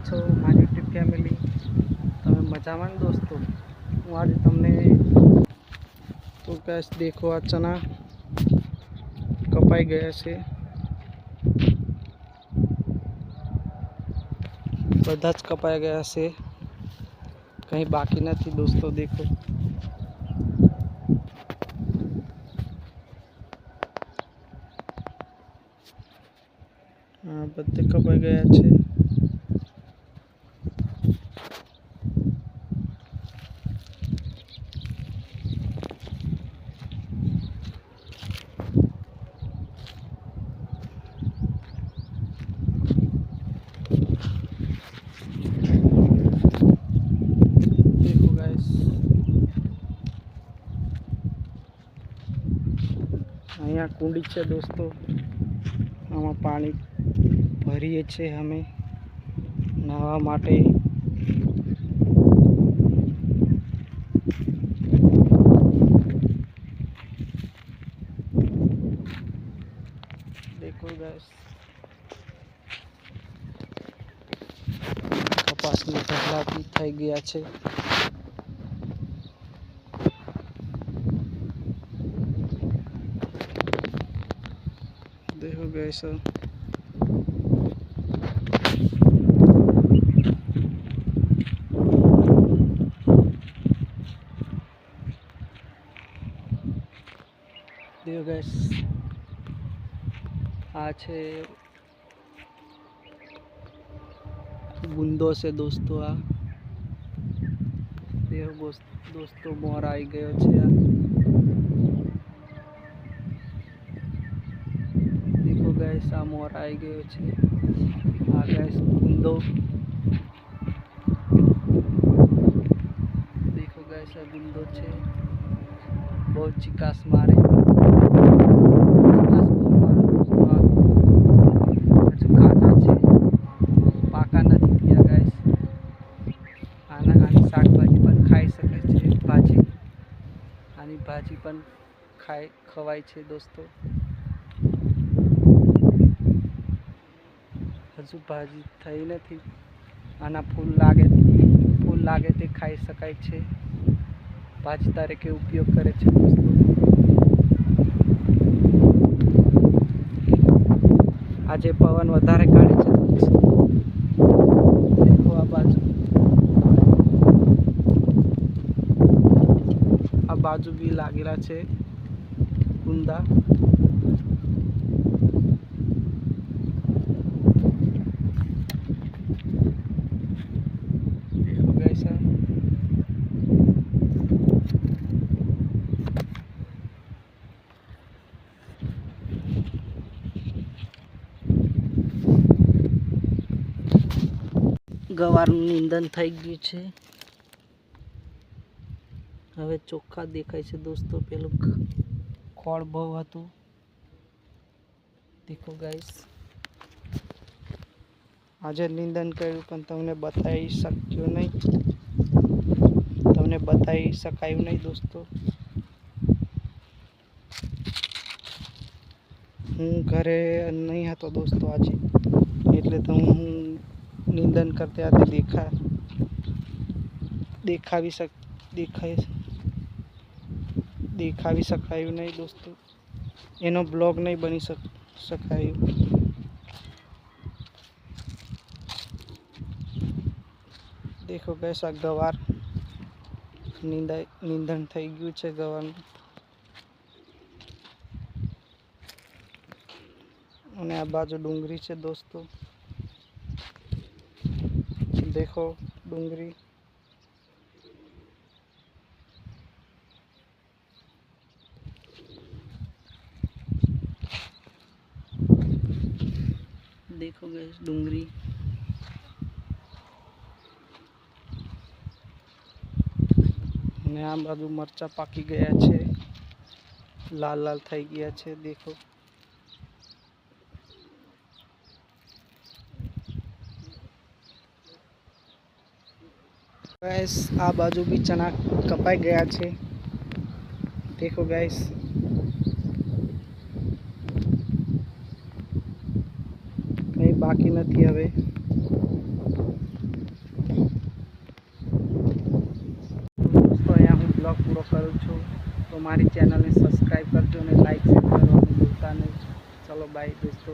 છો મારી YouTube family? તમે મજામાં ને દોસ્તો? હું આજે તમને તો ગેસ દેખો આ ચના કપાઈ ગયા છે, બધા જ કપાઈ ગયા છે, કંઈ બાકી નથી દોસ્તો. દેખો હા, બધે કપાઈ ગયા છે. देखो गाइस, અહીંયા કુંડી છે દોસ્તો, આમાં પાણી ભરીએ છીએ અમે નાહવા માટે. देखो गाइस, કપાસની ઢગલા બી થઈ ગયા છે. देखो गाइस, देखो गाइस, आ છે ગુંદો છે દોસ્તો. આ દેખો દોસ્તો, મોર આવી ગયો છે. આ देखो गाइस, આ મોર આવી ગયો છે. આ गाइस ગુંદો, देखो गाइस, આ ગુંદો છે. બહુ ચિકાસ મારે, ચિકાસ બહુ મારે દોસ્તો. આ હજુ કાચા છે, પાકા નથી થયા ગાઈસ. આની શાકભાજી પણ ખાઈ શકે છે, ભાજી. આની ભાજી પણ ખવાય છે દોસ્તો. હજુ ભાજી થઈ નથી. આના ફૂલ લાગે તે ખાઈ શકાય છે, ભાજી તરીકે ઉપયોગ કરે છે દોસ્તો. આજે પવન વધારે કાઢે છે દોસ્તો. દેખો આ બાજુ બી લાગેલા છે ગુંદા. देखो गाइस, ગવારનું નિંદન થઈ ગયું છે. હવે ચોખ્ખા દેખાય છે દોસ્તો. પેલું ખોળ બહુ હતું. દેખો ગાઈસ, આજે નિંદન કર્યું પણ તમને બતાવી શકાયું નહીં દોસ્તો. હું ઘરે નહીં હતો દોસ્તો આજે, એટલે તો હું નિંદન કરતા હતી દેખાવી શકાયું નહીં દોસ્તો. એનો બ્લોગ નહીં બની શકાયું. દેખો ગાઈસ, આ ગવાર નિંદન થઈ ગયું છે ગવારનું. અને આ બાજુ ડુંગળી છે દોસ્તો. देखो डूंगरी, देखो गाइस डूंगरी. અને આ બાજુ મરચા પાકી ગયા છે, લાલ લાલ થઈ ગયા છે. દેખો गाइस, आ बाजू भी चना कपाई गया छे. देखो गाइस, कहीं बाकी नहीं हवे. ફોલો કરું છું. તો મારી ચેનલને સબસ્ક્રાઈબ કરજો અને લાઈક શેર કરવાનું ભૂલતા નહીં. ચલો બાય દોસ્તો.